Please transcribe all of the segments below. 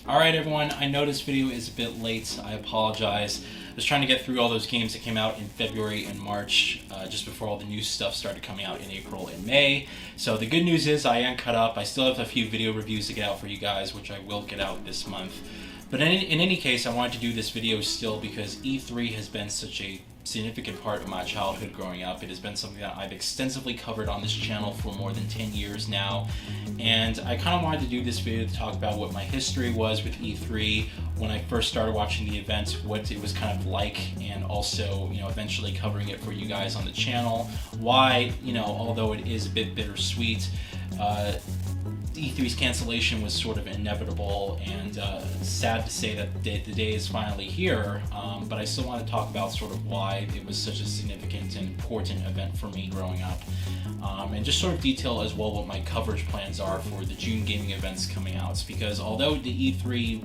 Alright everyone, I know this video is a bit late, I apologize. I was trying to get through all those games that came out in February and March, just before all the new stuff started coming out in April and May. So the good news is I am caught up. I still have a few video reviews to get out for you guys, which I will get out this month. But in any case, I wanted to do this video still because E3 has been such a significant part of my childhood growing up. It has been something that I've extensively covered on this channel for more than 10 years now, and I kind of wanted to do this video to talk about what my history was with E3 when I first started watching the event, what it was kind of like, and also, eventually covering it for you guys on the channel. Why, although it is a bit bittersweet, E3's cancellation was sort of inevitable, and sad to say that the day is finally here, but I still want to talk about sort of why it was such a significant and important event for me growing up, and just sort of detail as well what my coverage plans are for the June gaming events coming out, because although the E3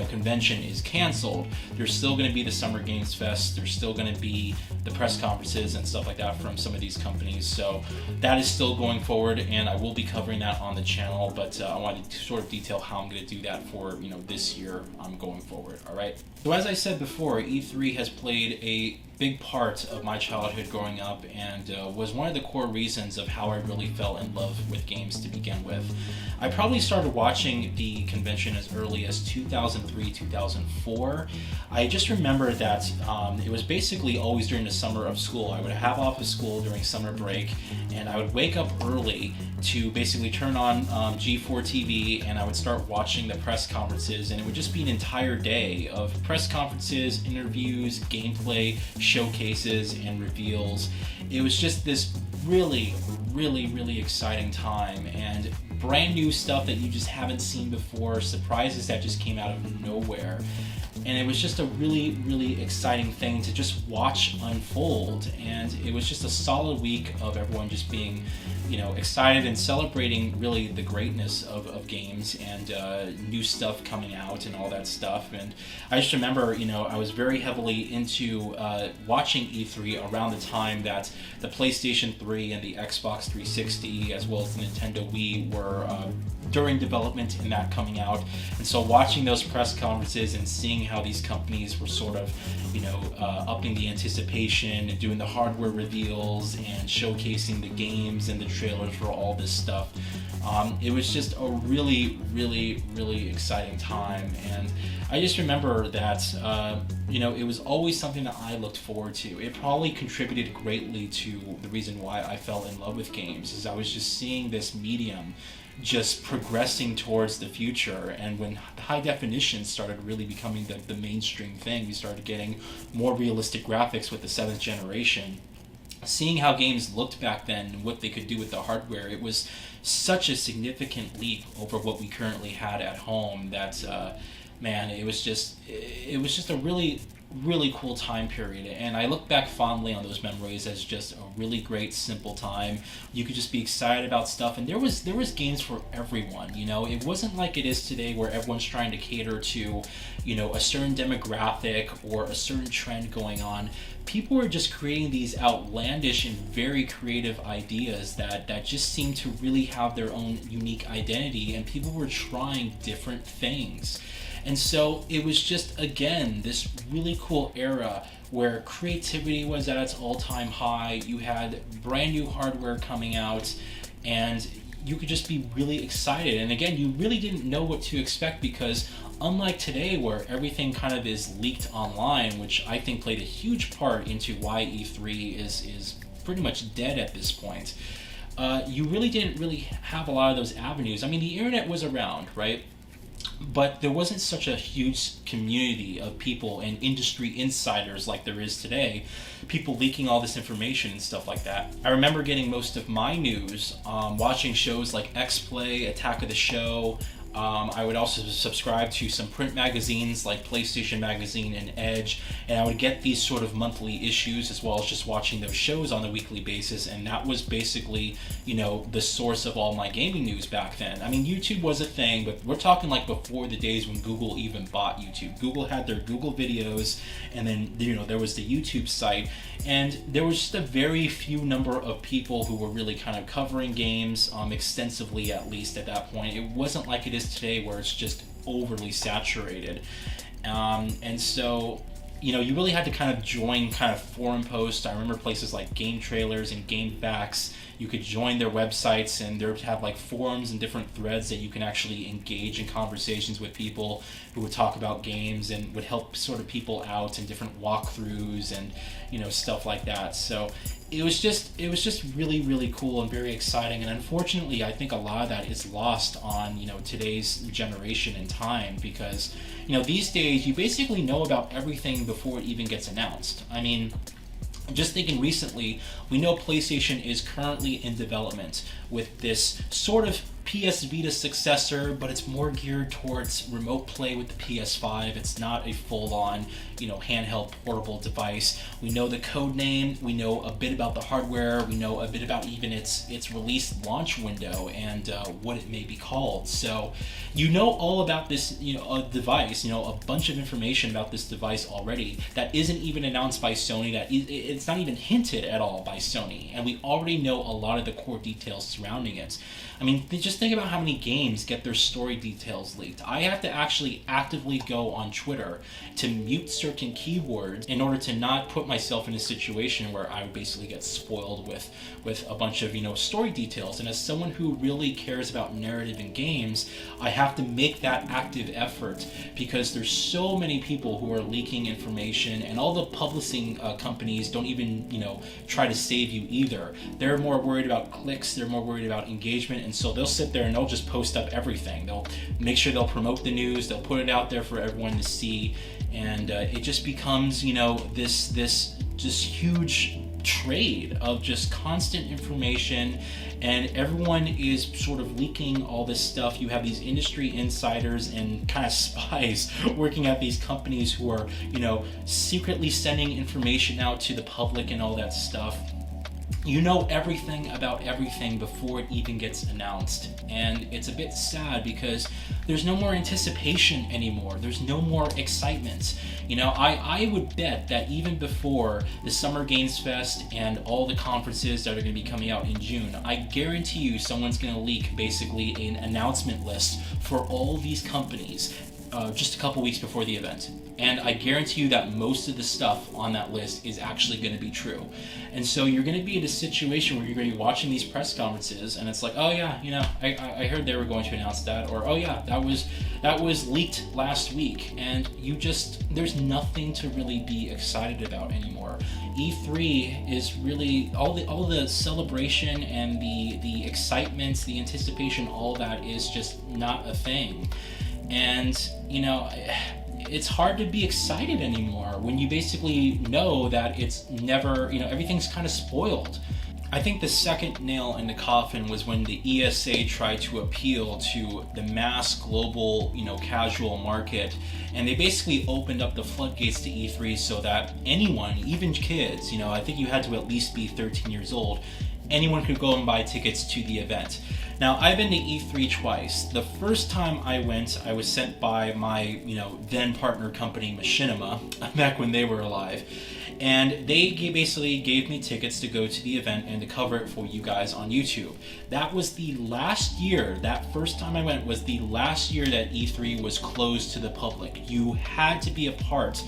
convention is canceled, there's still going to be the Summer Games Fest, there's still going to be the press conferences and stuff like that from some of these companies, so that is still going forward, and I will be covering that on the channel, but I wanted to sort of detail how I'm going to do that for this year going forward. Alright, so as I said before, E3 has played a big part of my childhood growing up, and was one of the core reasons of how I really fell in love with games to begin with. I probably started watching the convention as early as 2003, 2004. I just remember that it was basically always during the summer of school. I would have off of school during summer break, and I would wake up early to basically turn on G4 TV, and I would start watching the press conferences, and it would just be an entire day of press conferences, interviews, gameplay, showcases, and reveals. It was just this really exciting time, and brand new stuff that you just haven't seen before, surprises that just came out of nowhere. And it was just a really exciting thing to just watch unfold, and it was just a solid week of everyone just being excited and celebrating really the greatness of games and new stuff coming out and all that stuff. And I just remember I was very heavily into watching E3 around the time that the PlayStation 3 and the Xbox 360 as well as the Nintendo Wii were during development and that coming out, and so watching those press conferences and seeing how these companies were sort of upping the anticipation and doing the hardware reveals and showcasing the games and the trailers for all this stuff, it was just a really exciting time. And I just remember that it was always something that I looked forward to. It probably contributed greatly to the reason why I fell in love with games, is I was just seeing this medium just progressing towards the future. And when high definition started really becoming the mainstream thing, we started getting more realistic graphics with the 7th generation. Seeing how games looked back then and what they could do with the hardware, it was such a significant leap over what we currently had at home that man, it was just a really cool time period, and I look back fondly on those memories as just a really great simple time. You could just be excited about stuff, and there was games for everyone. It wasn't like it is today where everyone's trying to cater to a certain demographic or a certain trend going on. People were just creating these outlandish and very creative ideas that just seemed to really have their own unique identity, and people were trying different things. And so it was just, again, this really cool era where creativity was at its all-time high. You had brand new hardware coming out, and you could just be really excited. And again, you really didn't know what to expect, because unlike today where everything kind of is leaked online, which I think played a huge part into why E3 is pretty much dead at this point, you really didn't have a lot of those avenues. I mean, the internet was around, right? But there wasn't such a huge community of people and industry insiders like there is today, people leaking all this information and stuff like that. I remember getting most of my news watching shows like X-Play, Attack of the Show. I would also subscribe to some print magazines like PlayStation Magazine and Edge, and I would get these sort of monthly issues as well as just watching those shows on a weekly basis, and that was basically, the source of all my gaming news back then. I mean, YouTube was a thing, but we're talking like before the days when Google even bought YouTube. Google had their Google videos, and then, there was the YouTube site, and there was just a very few number of people who were really kind of covering games extensively, at least at that point. It wasn't like it is today where it's just overly saturated. And so, you really had to kind of join kind of forum posts. I remember places like Game Trailers and Game Facts. You could join their websites, and they would have like forums and different threads that you can actually engage in conversations with people who would talk about games and would help sort of people out in different walkthroughs and stuff like that. So it was just really, really cool and very exciting. And unfortunately, I think a lot of that is lost on today's generation and time, because these days you basically know about everything before it even gets announced. I mean, just thinking recently, we know PlayStation is currently in development with this sort of PS Vita successor, but it's more geared towards remote play with the PS5. It's not a full-on, handheld portable device. We know the code name, we know a bit about the hardware, we know a bit about even its release launch window and what it may be called. So all about this device, a bunch of information about this device already that isn't even announced by Sony, that it's not even hinted at all by Sony, and we already know a lot of the core details surrounding it. I mean, just think about how many games get their story details leaked. I have to actually actively go on Twitter to mute certain keywords in order to not put myself in a situation where I would basically get spoiled with a bunch of story details. And as someone who really cares about narrative in games, I have to make that active effort, because there's so many people who are leaking information, and all the publishing companies don't even try to save you either. They're more worried about clicks, they're more worried about engagement, and so they'll sit there and they'll just post up everything. They'll make sure they'll promote the news, they'll put it out there for everyone to see, and it just becomes this huge trade of just constant information, and everyone is sort of leaking all this stuff. You have these industry insiders and kind of spies working at these companies who are secretly sending information out to the public and all that stuff. Everything about everything before it even gets announced. And it's a bit sad, because there's no more anticipation anymore. There's no more excitement. I would bet that even before the Summer Games Fest and all the conferences that are going to be coming out in June, I guarantee you someone's going to leak basically an announcement list for all these companies just a couple weeks before the event. And I guarantee you that most of the stuff on that list is actually going to be true. And so you're going to be in a situation where you're going to be watching these press conferences, and it's like, oh yeah, I heard they were going to announce that, or oh yeah, that was leaked last week, and there's nothing to really be excited about anymore. E3 is really all the celebration and the excitement, the anticipation, all that is just not a thing. And it's hard to be excited anymore when you basically know that it's never, everything's kind of spoiled. I think the second nail in the coffin was when the ESA tried to appeal to the mass global, casual market, and they basically opened up the floodgates to E3 so that anyone, even kids, I think you had to at least be 13 years old, anyone could go and buy tickets to the event. Now, I've been to E3 twice. The first time I went, I was sent by my, then partner company, Machinima, back when they were alive. And they basically gave me tickets to go to the event and to cover it for you guys on YouTube. That was the last year, that first time I went was the last year that E3 was closed to the public. You had to be a part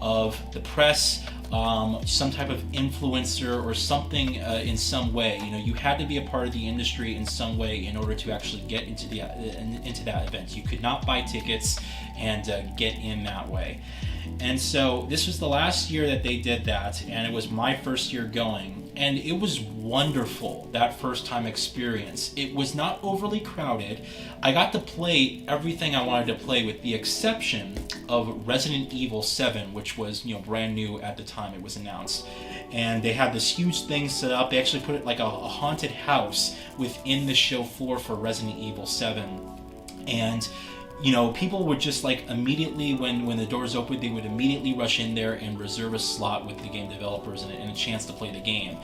of the press, some type of influencer or something in some way. You had to be a part of the industry in some way in order to actually get into that event. You could not buy tickets and get in that way. And so this was the last year that they did that, and it was my first year going, and it was wonderful, that first time experience. It was not overly crowded. I got to play everything I wanted to play with the exception of Resident Evil 7, which was brand new at the time it was announced. And they had this huge thing set up. They actually put it like a haunted house within the show floor for Resident Evil 7. And people would just immediately, when the doors opened, they would immediately rush in there and reserve a slot with the game developers and a chance to play the game.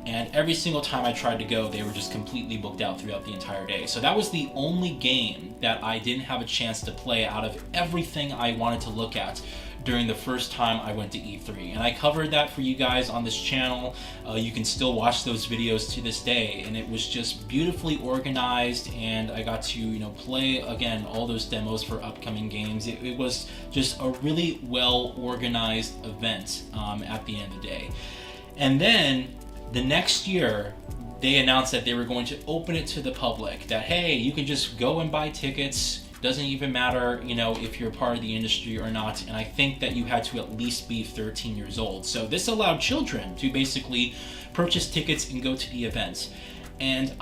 And every single time I tried to go, they were just completely booked out throughout the entire day. So that was the only game that I didn't have a chance to play out of everything I wanted to look at during the first time I went to E3, and I covered that for you guys on this channel. You can still watch those videos to this day, and it was just beautifully organized, and I got to, you know, play again all those demos for upcoming games. It was just a really well organized event at the end of the day. And then the next year, they announced that they were going to open it to the public, that hey, you can just go and buy tickets. Doesn't even matter, you know, if you're part of the industry or not. And I think that you had to at least be 13 years old. So this allowed children to basically purchase tickets and go to the event. And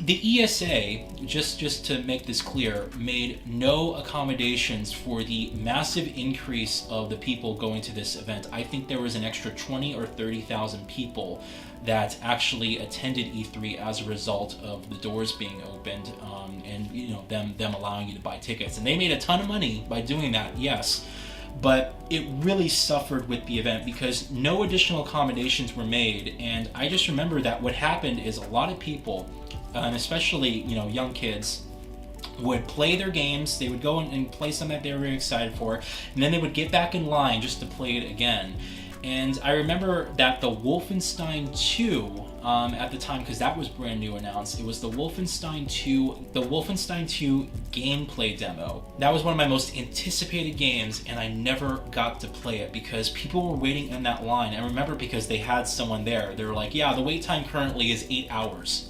the ESA, just to make this clear, made no accommodations for the massive increase of the people going to this event. I think there was an extra 20 or 30,000 people that actually attended E3 as a result of the doors being opened, and you know, them allowing you to buy tickets. And they made a ton of money by doing that, yes. But it really suffered with the event because no additional accommodations were made. And I just remember that what happened is a lot of people, and especially, you know, young kids, would play their games. They would go and play something that they were really excited for, and then they would get back in line just to play it again. And I remember that the Wolfenstein 2, at the time, because that was brand new announced, it was the Wolfenstein 2 gameplay demo. That was one of my most anticipated games, and I never got to play it because people were waiting in that line. I remember because they had someone there. They were like, yeah, the wait time currently is 8 hours.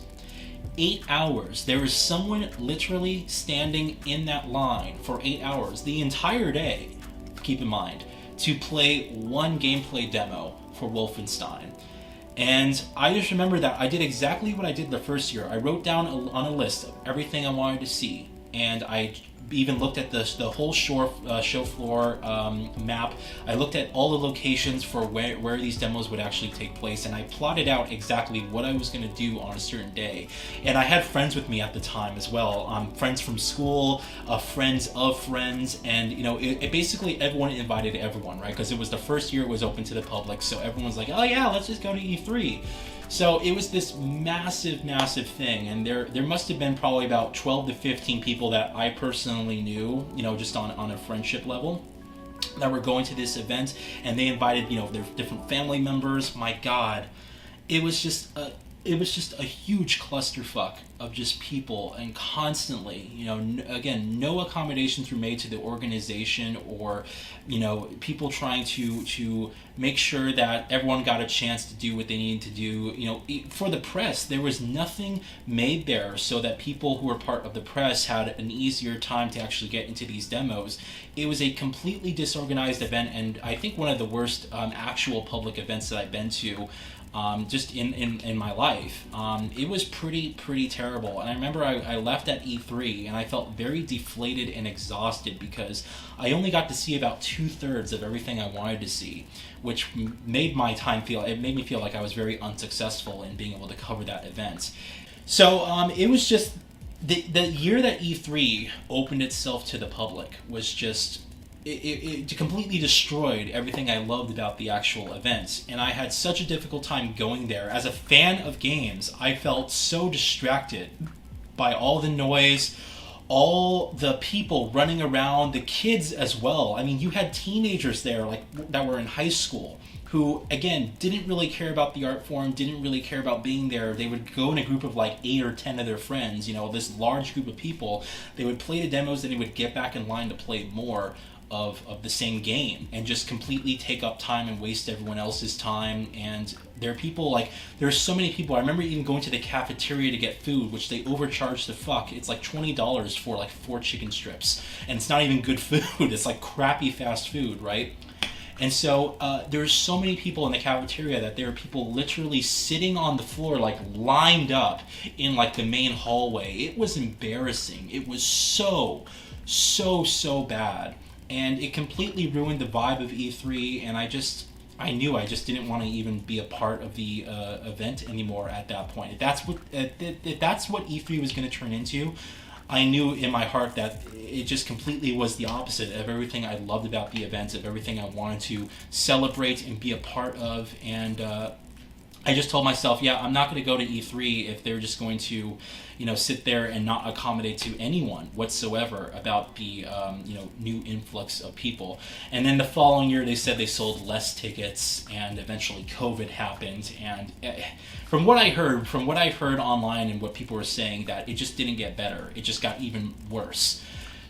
8 hours. There was someone literally standing in that line for 8 hours, the entire day, keep in mind, to play one gameplay demo for Wolfenstein. And I just remember that I did exactly what I did the first year. I wrote down on a list of everything I wanted to see, and I even looked at the whole show floor map. I looked at all the locations for where these demos would actually take place, and I plotted out exactly what I was going to do on a certain day. And I had friends with me at the time as well, friends from school, friends of friends, and you know, it basically everyone invited everyone, right? Because it was the first year it was open to the public, so everyone's like, oh yeah, let's just go to E3. So it was this massive thing, and there must have been probably about 12 to 15 people that I personally knew, you know, just on a friendship level, that were going to this event, and they invited, you know, their different family members. My God, it was just a huge clusterfuck of just people, and constantly, you know, again, no accommodations were made to the organization, or, you know, people trying to make sure that everyone got a chance to do what they needed to do. You know, for the press, there was nothing made there so that people who were part of the press had an easier time to actually get into these demos. It was a completely disorganized event, and I think one of the worst actual public events that I've been to, just in my life. It was pretty terrible. And I remember I left at E3 and I felt very deflated and exhausted because I only got to see about 2/3 of everything I wanted to see, which made me feel like I was very unsuccessful in being able to cover that event. So it was just the year that E3 opened itself to the public was just, it completely destroyed everything I loved about the actual event. And I had such a difficult time going there. As a fan of games, I felt so distracted by all the noise, all the people running around, the kids as well. I mean, you had teenagers there, like, that were in high school, who, again, didn't really care about the art form, didn't really care about being there. They would go in a group of like 8 or 10 of their friends, you know, this large group of people. They would play the demos, and they would get back in line to play more of the same game, and just completely take up time and waste everyone else's time. And there are people, like, there's so many people. I remember even going to the cafeteria to get food, which they overcharged the fuck. It's like $20 for like 4 chicken strips, and it's not even good food. It's like crappy fast food, right? And so there's so many people in the cafeteria that there are people literally sitting on the floor, like lined up in like the main hallway. It was embarrassing. It was so bad. And it completely ruined the vibe of E3, and I knew I just didn't want to even be a part of the event anymore at that point. If that's what E3 was going to turn into, I knew in my heart that it just completely was the opposite of everything I loved about the event, of everything I wanted to celebrate and be a part of. And I just told myself, yeah, I'm not going to go to E3 if they're just going to, sit there and not accommodate to anyone whatsoever about the, new influx of people. And then the following year, they said they sold less tickets, and eventually COVID happened. And from what I heard online and what people were saying, that it just didn't get better. It just got even worse.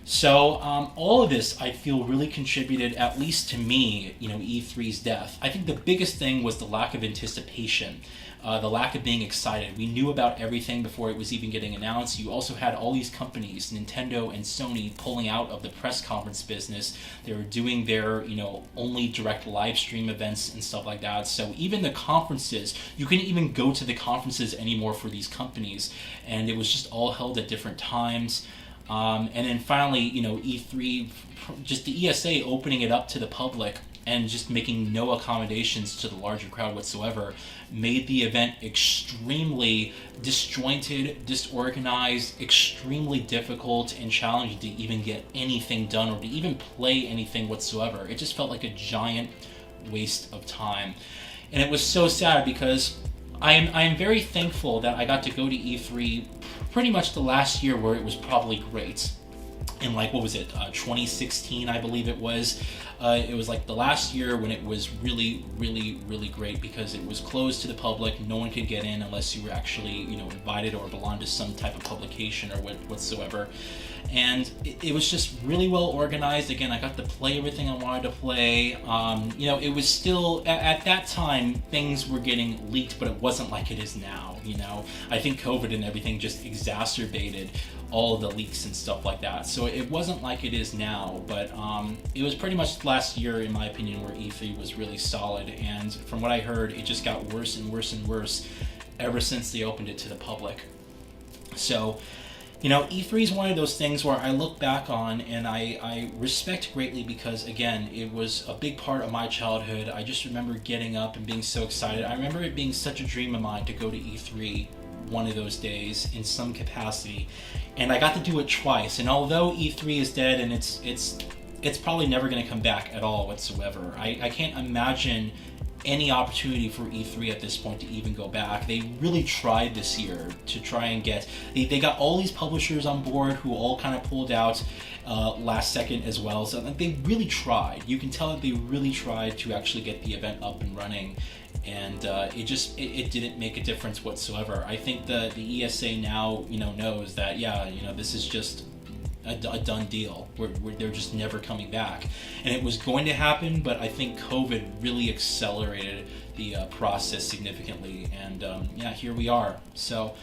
So all of this, I feel, really contributed, at least to me, E3's death. I think the biggest thing was the lack of anticipation, the lack of being excited. We knew about everything before it was even getting announced. You also had all these companies, Nintendo and Sony, pulling out of the press conference business. They were doing their, only direct live stream events and stuff like that. So even the conferences, you couldn't even go to the conferences anymore for these companies, and it was just all held at different times. And then finally, E3, just the ESA opening it up to the public and just making no accommodations to the larger crowd whatsoever, made the event extremely disjointed, disorganized, extremely difficult and challenging to even get anything done or to even play anything whatsoever. It just felt like a giant waste of time. And it was so sad because I am very thankful that I got to go to E3 pretty much the last year where it was probably great. In 2016, I believe it was. It was like the last year when it was really, really, really great because it was closed to the public. No one could get in unless you were actually, invited or belonged to some type of publication or whatsoever. And it was just really well organized. Again, I got to play everything I wanted to play. It was still, at that time, things were getting leaked, but it wasn't like it is now. I think COVID and everything just exacerbated all of the leaks and stuff like that. So it wasn't like it is now, but it was pretty much last year, in my opinion, where E3 was really solid. And from what I heard, it just got worse and worse and worse ever since they opened it to the public. So, E3 is one of those things where I look back on and I respect greatly because, again, it was a big part of my childhood. I just remember getting up and being so excited. I remember it being such a dream of mine to go to E3 one of those days in some capacity, and I got to do it twice. And although E3 is dead and it's probably never going to come back at all whatsoever, I can't imagine any opportunity for E3 at this point to even go back. They really tried this year to try and get, they got all these publishers on board who all kind of pulled out last second as well. So they really tried. You can tell that they really tried to actually get the event up and running. And it didn't make a difference whatsoever. I think the ESA now knows that this is just a done deal. They're just never coming back, and it was going to happen. But I think COVID really accelerated the process significantly, and here we are. So.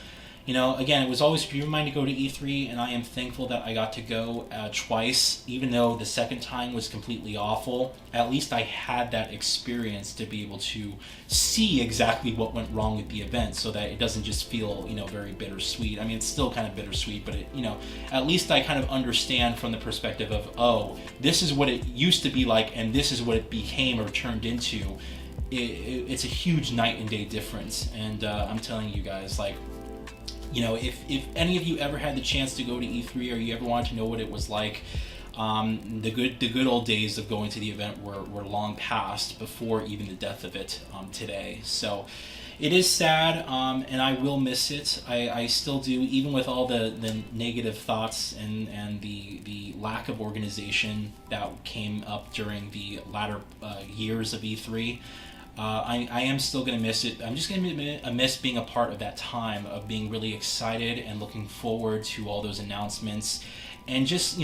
Again, it was always a dream of mine to go to E3, and I am thankful that I got to go twice, even though the second time was completely awful. At least I had that experience to be able to see exactly what went wrong with the event, so that it doesn't just feel, very bittersweet. I mean, it's still kind of bittersweet, but at least I kind of understand from the perspective of, oh, this is what it used to be like, and this is what it became or turned into. It's a huge night and day difference, and I'm telling you guys, if any of you ever had the chance to go to E3 or you ever wanted to know what it was like, the good old days of going to the event were long past before even the death of it today. So it is sad, and I will miss it. I still do, even with all the negative thoughts and the lack of organization that came up during the latter years of E3. I am still going to miss it. I'm just going to miss being a part of that time of being really excited and looking forward to all those announcements, and just,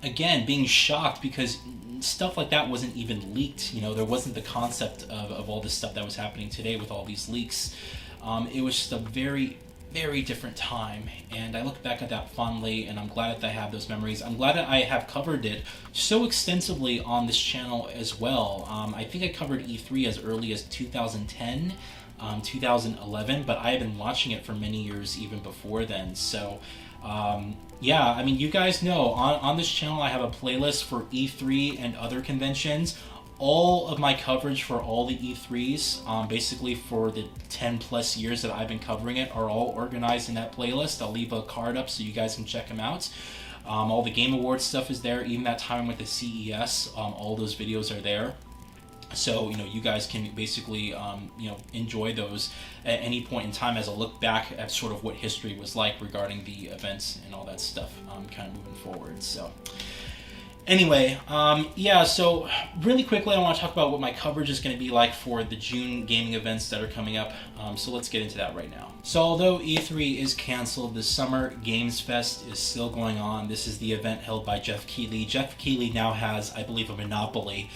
again, being shocked because stuff like that wasn't even leaked. There wasn't the concept of all this stuff that was happening today with all these leaks. It was just a very, very different time, and I look back at that fondly, and I'm glad that I have those memories. I'm glad that I have covered it so extensively on this channel as well. I think I covered E3 as early as 2010, 2011, but I have been watching it for many years even before then. So you guys know on this channel I have a playlist for E3 and other conventions. All of my coverage for all the E3s, basically for the 10 plus years that I've been covering it, are all organized in that playlist. I'll leave a card up so you guys can check them out. All the Game Awards stuff is there, even that time with the CES, all those videos are there. So, you guys can basically, enjoy those at any point in time as a look back at sort of what history was like regarding the events and all that stuff, kind of moving forward. So, anyway, yeah, so really quickly, I want to talk about what my coverage is going to be like for the June gaming events that are coming up. So let's get into that right now. So although E3 is canceled, the Summer Games Fest is still going on. This is the event held by Jeff Keighley. Jeff Keighley now has, I believe, a monopoly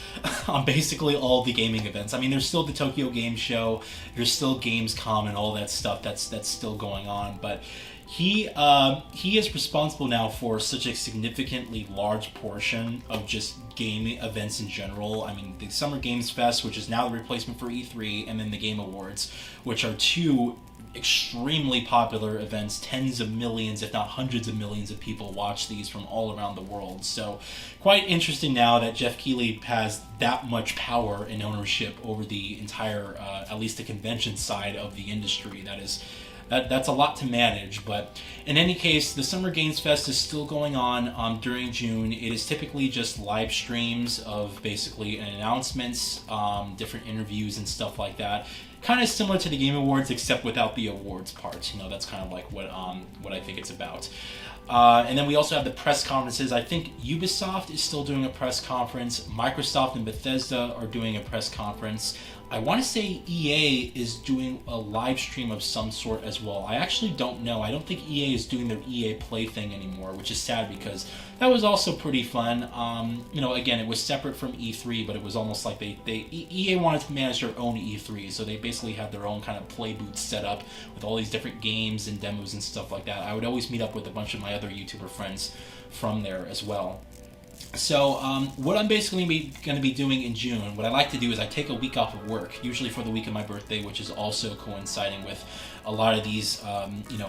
on basically all the gaming events. I mean, there's still the Tokyo Game Show, there's still Gamescom and all that stuff that's still going on, but he is responsible now for such a significantly large portion of just gaming events in general. I mean, the Summer Games Fest, which is now the replacement for E3, and then the Game Awards, which are two extremely popular events. Tens of millions, if not hundreds of millions of people watch these from all around the world. So quite interesting now that Jeff Keighley has that much power and ownership over the entire, at least the convention side of the industry. That's a lot to manage, but in any case, the Summer Games Fest is still going on during June. It is typically just live streams of basically announcements, different interviews and stuff like that. Kind of similar to the Game Awards, except without the awards part. That's kind of like what I think it's about. And then we also have the press conferences. I think Ubisoft is still doing a press conference. Microsoft and Bethesda are doing a press conference. I want to say EA is doing a live stream of some sort as well. I actually don't know. I don't think EA is doing their EA Play thing anymore, which is sad because that was also pretty fun. Again, it was separate from E3, but it was almost like EA wanted to manage their own E3, so they basically had their own kind of play booth set up with all these different games and demos and stuff like that. I would always meet up with a bunch of my other YouTuber friends from there as well. So what I'm basically going to be doing in June, what I like to do is I take a week off of work, usually for the week of my birthday, which is also coinciding with a lot of these,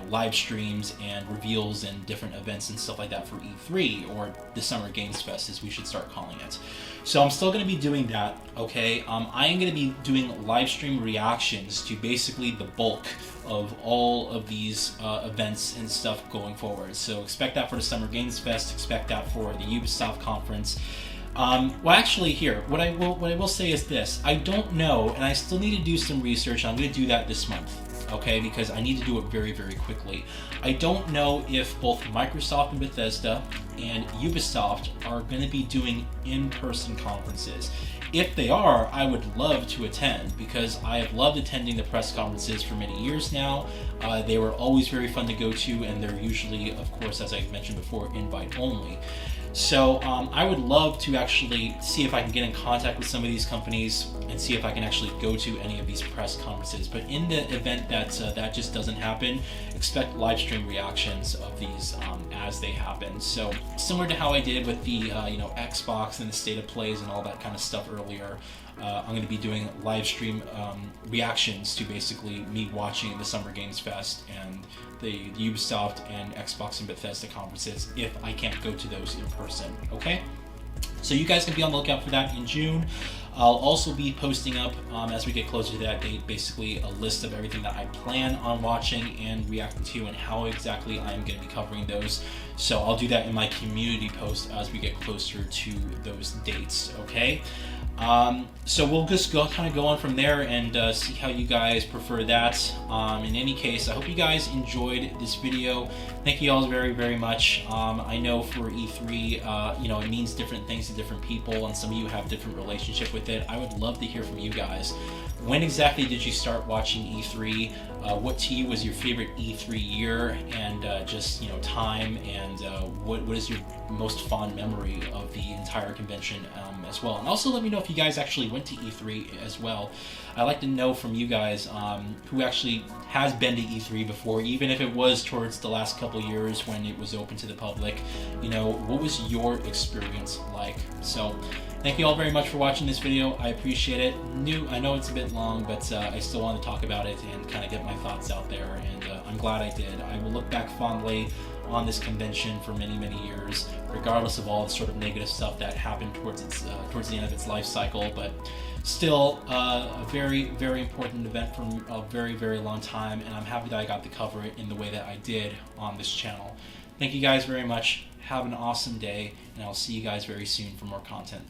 live streams and reveals and different events and stuff like that for E3, or the Summer Games Fest, as we should start calling it. So I'm still going to be doing that, okay? I am going to be doing live stream reactions to basically the bulk of all of these events and stuff going forward. So expect that for the Summer Games Fest, expect that for the Ubisoft conference. Well, actually, here, what I will say is this. I don't know, and I still need to do some research. I'm going to do that this month, okay, because I need to do it very, very quickly. I don't know if both Microsoft and Bethesda and Ubisoft are going to be doing in-person conferences. If they are, I would love to attend because I have loved attending the press conferences for many years now. They were always very fun to go to, and they're usually, of course, as I mentioned before, invite only. So I would love to actually see if I can get in contact with some of these companies and see if I can actually go to any of these press conferences. But in the event that that just doesn't happen, expect live stream reactions of these as they happen. So similar to how I did with the Xbox and the State of Plays and all that kind of stuff earlier, I'm going to be doing live stream reactions to basically me watching the Summer Games Fest and the Ubisoft and Xbox and Bethesda conferences if I can't go to those in person, okay? So you guys can be on the lookout for that in June. I'll also be posting up, as we get closer to that date, basically a list of everything that I plan on watching and reacting to and how exactly I'm going to be covering those. So I'll do that in my community post as we get closer to those dates, okay? So we'll just go on from there and see how you guys prefer that. In any case, I hope you guys enjoyed this video. Thank you all very, very much. I know for E3, it means different things to different people, and some of you have different relationship with it. I would love to hear from you guys. When exactly did you start watching E3? What to you was your favorite E3 year, and time, and what is your most fond memory of the entire convention as well? And also let me know if you guys actually went to E3 as well. I'd like to know from you guys who actually has been to E3 before, even if it was towards the last couple years when it was open to the public. What was your experience like? So thank you all very much for watching this video. I appreciate it. I know it's a bit long, but I still want to talk about it and kind of get my thoughts out there, and I'm glad I did. I will look back fondly on this convention for many, many years, regardless of all the sort of negative stuff that happened towards the end of its life cycle, but still a very, very important event for a very, very long time, and I'm happy that I got to cover it in the way that I did on this channel. Thank you guys very much. Have an awesome day, and I'll see you guys very soon for more content.